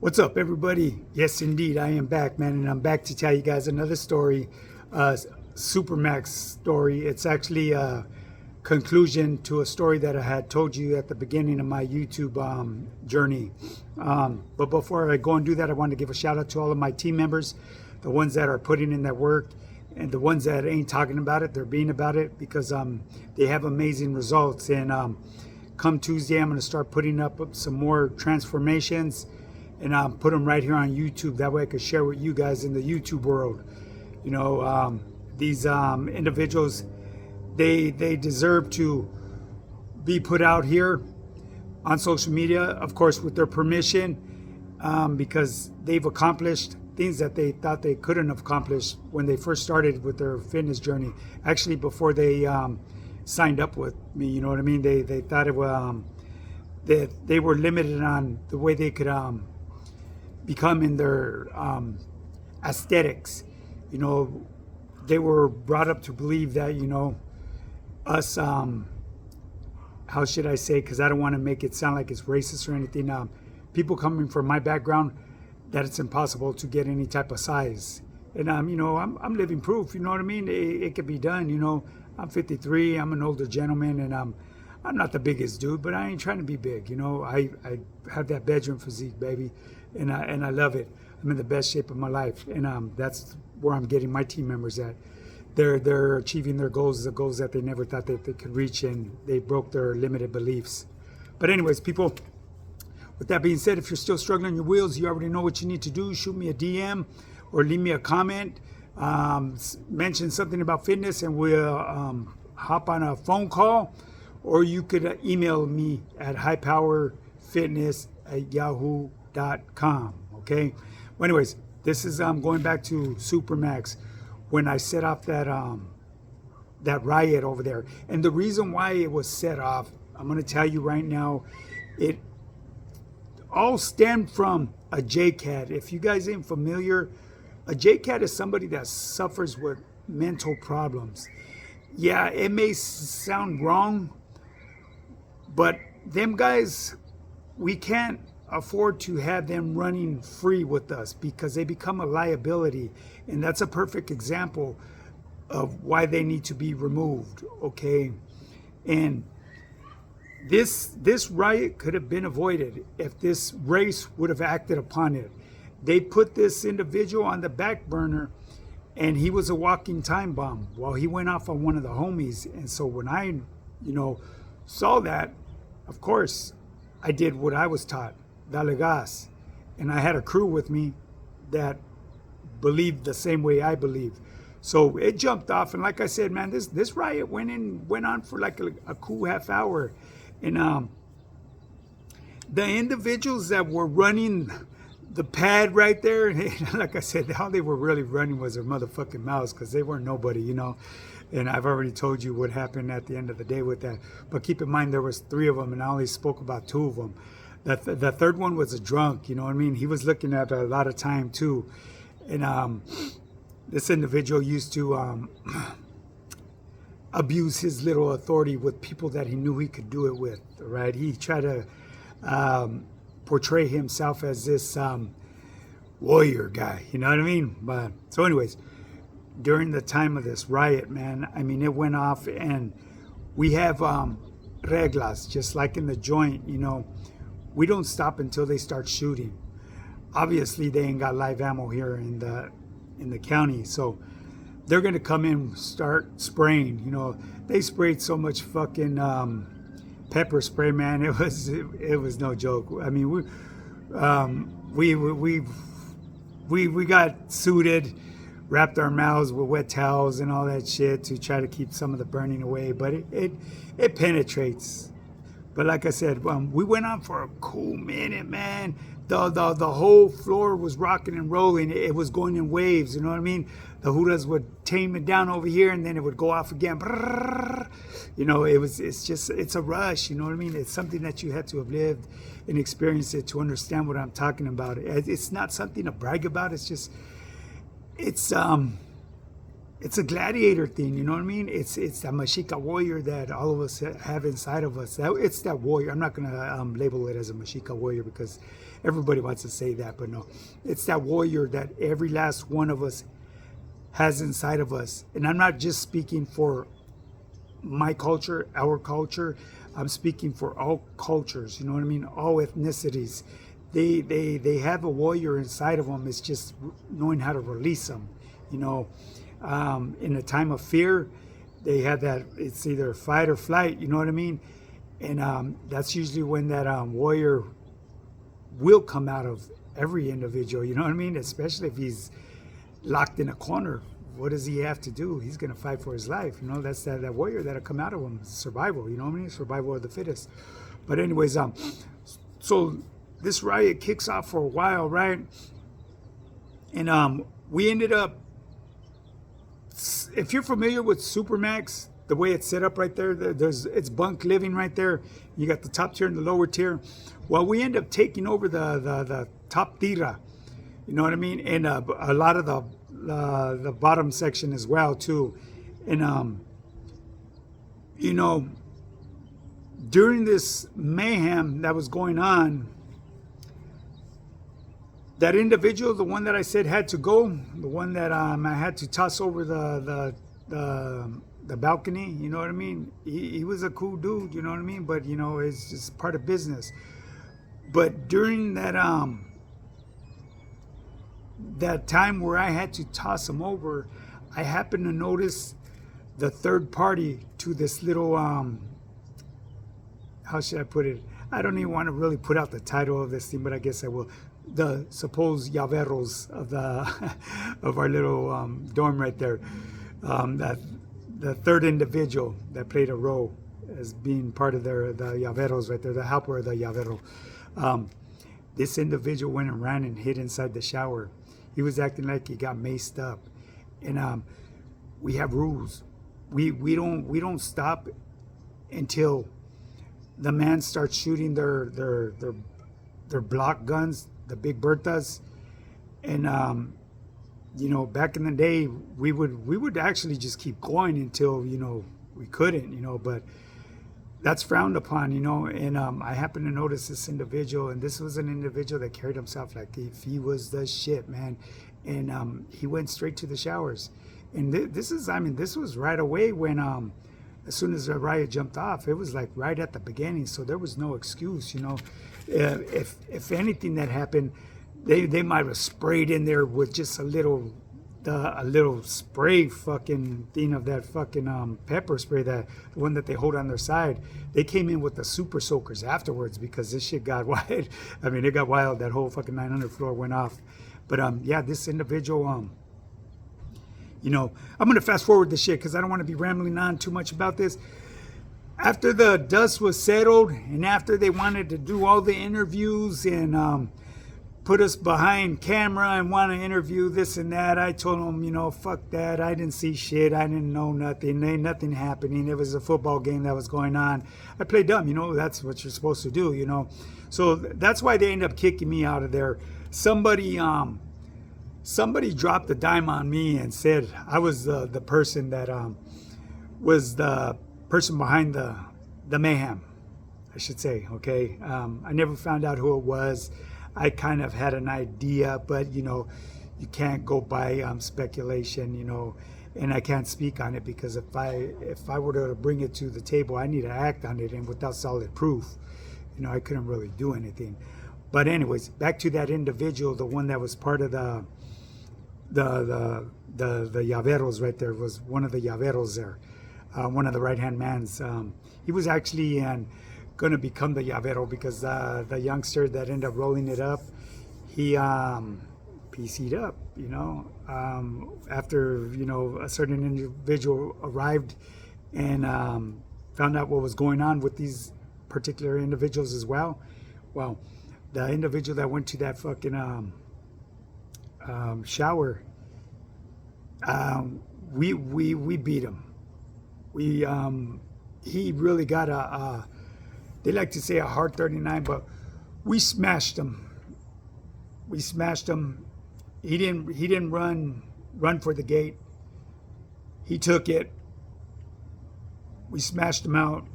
What's up, everybody? Yes, indeed, I am back, man, and I'm back to tell you guys another story, supermax story. It's actually a conclusion to a story that I had told you at the beginning of my YouTube journey. But before I go and do that, I want to give a shout out to all of my team members, the ones that are putting in their work, and the ones that ain't talking about it. They're being about it because they have amazing results. And come Tuesday, I'm going to start putting up some more transformations and put them right here on YouTube. That way I could share with you guys in the YouTube world. You know, these individuals, they deserve to be put out here on social media, of course, with their permission, because they've accomplished things that they thought they couldn't have accomplished when they first started with their fitness journey. Actually, before they signed up with me, you know what I mean? They thought it was, that they were limited on the way they could become in their aesthetics. You know, they were brought up to believe that, you know, us, how should I say, because I don't want to make it sound like it's racist or anything, people coming from my background, that it's impossible to get any type of size. And you know, I'm living proof, you know what I mean? It could be done, you know. I'm 53, I'm an older gentleman, and I'm not the biggest dude, but I ain't trying to be big, you know. I have that bedroom physique, baby, and I love it. I'm in the best shape of my life, and that's where I'm getting my team members at. They're achieving their goals, the goals that they never thought that they could reach, and they broke their limited beliefs. But anyways, people, with that being said, if you're still struggling on your wheels, you already know what you need to do. Shoot me a DM or leave me a comment. Mention something about fitness, and we'll hop on a phone call. Or you could email me at highpowerfitness@yahoo.com. Okay. Well, anyways, this is going back to Supermax when I set off that riot over there, and the reason why it was set off, I'm going to tell you right now. It all stemmed from a JCAT. If you guys ain't familiar, a JCAT is somebody that suffers with mental problems. Yeah, it may sound wrong, but them guys, we can't afford to have them running free with us because they become a liability. And that's a perfect example of why they need to be removed, okay? And this riot could have been avoided if this race would have acted upon it. They put this individual on the back burner, and he was a walking time bomb while he went off on one of the homies. And so when I, you know, saw that, of course, I did what I was taught, dale gas. And I had a crew with me that believed the same way I believe. So it jumped off, and like I said, man, this riot went on for like a cool half hour. And the individuals that were running the pad right there, like I said, all they were really running was their motherfucking mouths, because they weren't nobody, you know. And I've already told you what happened at the end of the day with that. But keep in mind, there was 3 of them, and I only spoke about 2 of them. The third one was a drunk, you know what I mean? He was looking at a lot of time too. And this individual used to abuse his little authority with people that he knew he could do it with, right? He tried to portray himself as this warrior guy, you know what I mean? But so anyways, during the time of this riot, man, I mean, it went off, and we have reglas, just like in the joint, you know. We don't stop until they start shooting. Obviously, they ain't got live ammo here in the county, so they're gonna come in, start spraying. You know, they sprayed so much fucking pepper spray, man. It was no joke. I mean, we got suited, wrapped our mouths with wet towels and all that shit to try to keep some of the burning away, but it penetrates. But like I said, we went on for a cool minute, man. The whole floor was rocking and rolling. It was going in waves, you know what I mean? The Hudas would tame it down over here, and then it would go off again. You know, it's a rush, you know what I mean? It's something that you had to have lived and experienced it to understand what I'm talking about. It's not something to brag about. It's it's a gladiator thing, you know what I mean? It's that Mexica warrior that all of us have inside of us. It's that warrior. I'm not gonna label it as a Mexica warrior because everybody wants to say that, but no, it's that warrior that every last one of us has inside of us. And I'm not just speaking for my culture, our culture. I'm speaking for all cultures. You know what I mean? All ethnicities. They have a warrior inside of them. It's just knowing how to release them. You know. In a time of fear, they have that, it's either fight or flight, you know what I mean? And that's usually when that warrior will come out of every individual, you know what I mean? Especially if he's locked in a corner. What does he have to do? He's going to fight for his life, you know? That's that warrior that'll come out of him. Survival, you know what I mean? Survival of the fittest. But anyways, so this riot kicks off for a while, right? And we ended up, if you're familiar with supermax, the way it's set up right there, it's bunk living right there. You got the top tier and the lower tier. Well, we end up taking over the top tira, you know what I mean, and a lot of the bottom section as well too. And you know, during this mayhem that was going on, that individual, the one that I said had to go, the one that I had to toss over the balcony, you know what I mean? He was a cool dude, you know what I mean? But you know, it's just part of business. But during that that time where I had to toss him over, I happened to notice the third party to this little how should I put it? I don't even want to really put out the title of this thing, but I guess I will. The supposed llaveros of of our little dorm right there. That the third individual that played a role as being part of the llaveros right there, the helper of the llavero. This individual went and ran and hid inside the shower. He was acting like he got maced up, and we have rules. We don't stop until the man starts shooting their block guns, the big Bertas. And you know, back in the day, we would actually just keep going until, you know, we couldn't, you know, but that's frowned upon, you know. And I happened to notice this individual, and this was an individual that carried himself like if he was the shit, man. And he went straight to the showers. And this was right away when as soon as the riot jumped off. It was like right at the beginning, so there was no excuse, you know. If anything that happened, they might have sprayed in there with just a little spray fucking thing of that fucking pepper spray, that the one that they hold on their side. They came in with the super soakers afterwards because this shit got wild. I mean, it got wild. That whole fucking 900 floor went off. But yeah, this individual, you know, I'm gonna fast forward this shit because I don't want to be rambling on too much about this. After the dust was settled, and after they wanted to do all the interviews and put us behind camera and want to interview this and that, I told them, you know, fuck that. I didn't see shit. I didn't know nothing. Ain't nothing happening. It was a football game that was going on. I played dumb, you know. That's what you're supposed to do, you know. So that's why they ended up kicking me out of there. Somebody dropped a dime on me and said I was the person that was the person behind the mayhem, I should say. Okay, I never found out who it was. I kind of had an idea, but you know, you can't go by speculation, you know, and I can't speak on it because if I were to bring it to the table, I need to act on it, and without solid proof, you know, I couldn't really do anything. But anyways, back to that individual, the one that was part of the llaveros right there, was one of the llaveros there, one of the right-hand mans. He was actually going to become the llavero because the youngster that ended up rolling it up, he PC'd up, you know, after, you know, a certain individual arrived and found out what was going on with these particular individuals as well. Well, the individual that went to that fucking shower, we beat him. He really got a they like to say a hard 39, but we smashed him. We smashed him. He didn't run for the gate. He took it. We smashed him out.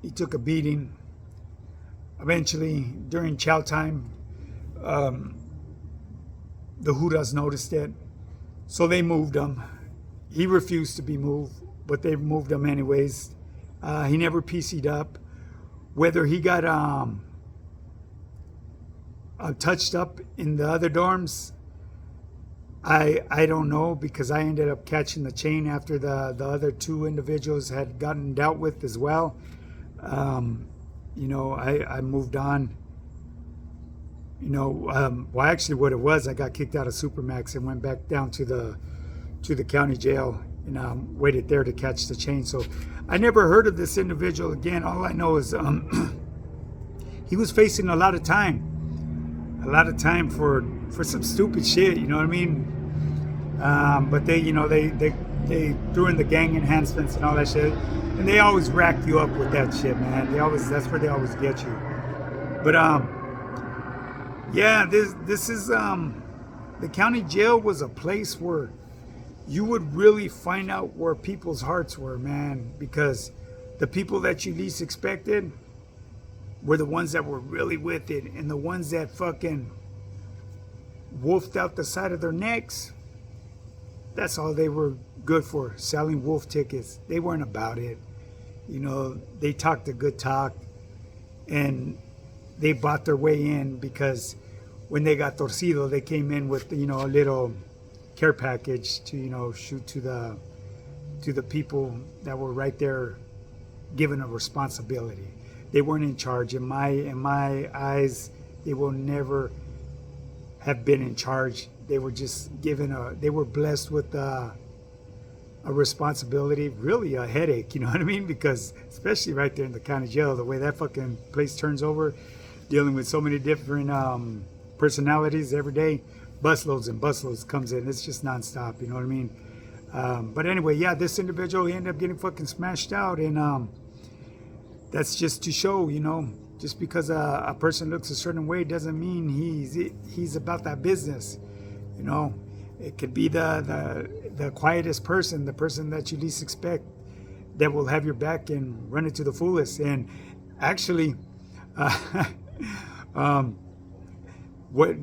He took a beating. Eventually, during chow time, the Hudas noticed it. So they moved him. He refused to be moved, but they moved him anyways. He never PC'd up. Whether he got touched up in the other dorms, I don't know, because I ended up catching the chain after the other two individuals had gotten dealt with as well. You know, I moved on. You know, well, actually, what it was, I got kicked out of Supermax and went back down to the county jail and waited there to catch the chain. So I never heard of this individual again. All I know is he was facing a lot of time for some stupid shit. You know what I mean? But they, you know, they threw in the gang enhancements and all that shit, and they always rack you up with that shit, man. That's where they always get you. But yeah, this is the county jail was a place where you would really find out where people's hearts were, man, because the people that you least expected were the ones that were really with it, and the ones that fucking wolfed out the side of their necks, that's all they were good for, selling wolf tickets. They weren't about it. You know, they talked a good talk, and they bought their way in, because when they got torcido, they came in with, you know, a little care package to, you know, shoot to the people that were right there given a responsibility. They weren't in charge. In my eyes, they will never have been in charge. They were just given they were blessed with a responsibility, really a headache, you know what I mean? Because especially right there in the county jail, the way that fucking place turns over, dealing with so many different personalities every day, busloads and busloads comes in. It's just nonstop, you know what I mean? But anyway, yeah, this individual, he ended up getting fucking smashed out, and that's just to show, you know, just because a person looks a certain way doesn't mean he's about that business, you know. It could be the quietest person, the person that you least expect, that will have your back and run it to the fullest. And actually,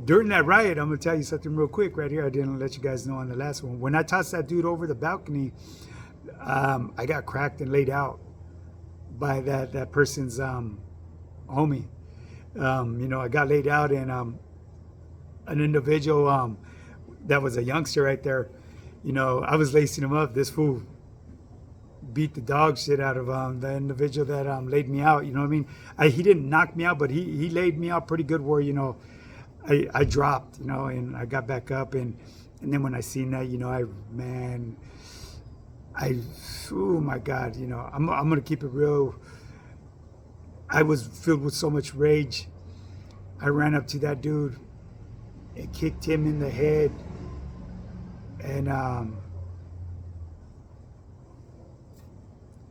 during that riot, I'm gonna tell you something real quick right here. I didn't let you guys know on the last one. When I tossed that dude over the balcony, I got cracked and laid out by that person's homie. You know, I got laid out, and an individual that was a youngster right there, you know, I was lacing him up. This fool beat the dog shit out of the individual that laid me out. You know what I mean? He didn't knock me out, but he laid me out pretty good, where, you know, I dropped, you know, and I got back up, and then when I seen that, you know, oh my God, you know, I'm gonna keep it real. I was filled with so much rage. I ran up to that dude and kicked him in the head, and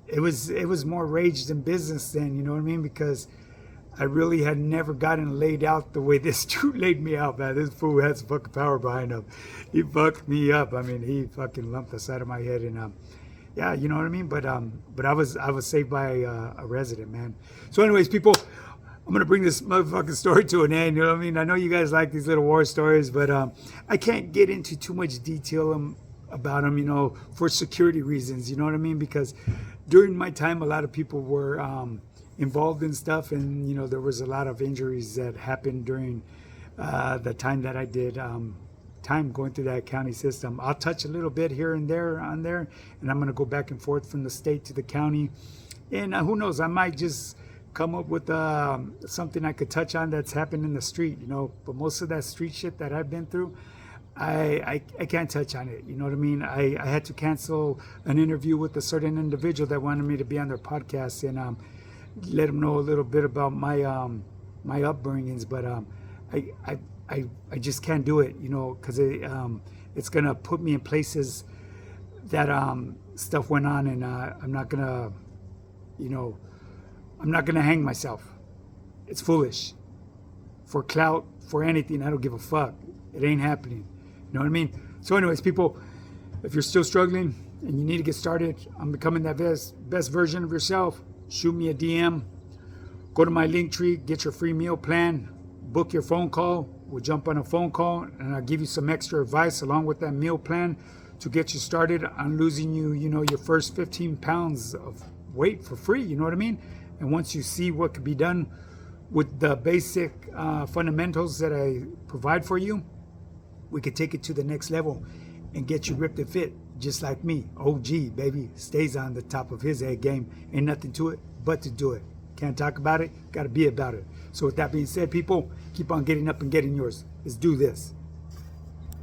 it was more rage than business then, you know what I mean? Because I really had never gotten laid out the way this dude laid me out, man. This fool had some fucking power behind him. He fucked me up. I mean, he fucking lumped the side of my head, and yeah, you know what I mean? But I was saved by a resident, man. So anyways, people, I'm gonna bring this motherfucking story to an end. You know what I mean? I know you guys like these little war stories, but I can't get into too much detail about them, you know, for security reasons. You know what I mean? Because during my time, a lot of people were involved in stuff, and you know, there was a lot of injuries that happened during the time that I did time going through that county system. I'll touch a little bit here and there on there, and I'm going to go back and forth from the state to the county, and who knows, I might just come up with something I could touch on that's happened in the street, you know. But most of that street shit that I've been through, I can't touch on it, you know what I mean? I had to cancel an interview with a certain individual that wanted me to be on their podcast, and let them know a little bit about my upbringings, but I just can't do it, you know, because it's gonna put me in places that stuff went on, and I'm not gonna, you know, I'm not gonna hang myself. It's foolish. For clout, for anything, I don't give a fuck. It ain't happening. You know what I mean? So anyways, people, if you're still struggling, and you need to get started on becoming that best version of yourself, shoot me a DM. Go to my link tree, get your free meal plan, book your phone call. We'll jump on a phone call and I'll give you some extra advice along with that meal plan to get you started on losing your first 15 pounds of weight for free. You know what I mean? And once you see what could be done with the basic fundamentals that I provide for you, we could take it to the next level and get you ripped and fit, just like me. OG, baby, stays on the top of his head game. Ain't nothing to it but to do it. Can't talk about it, gotta be about it. So with that being said, people, keep on getting up and getting yours. Let's do this.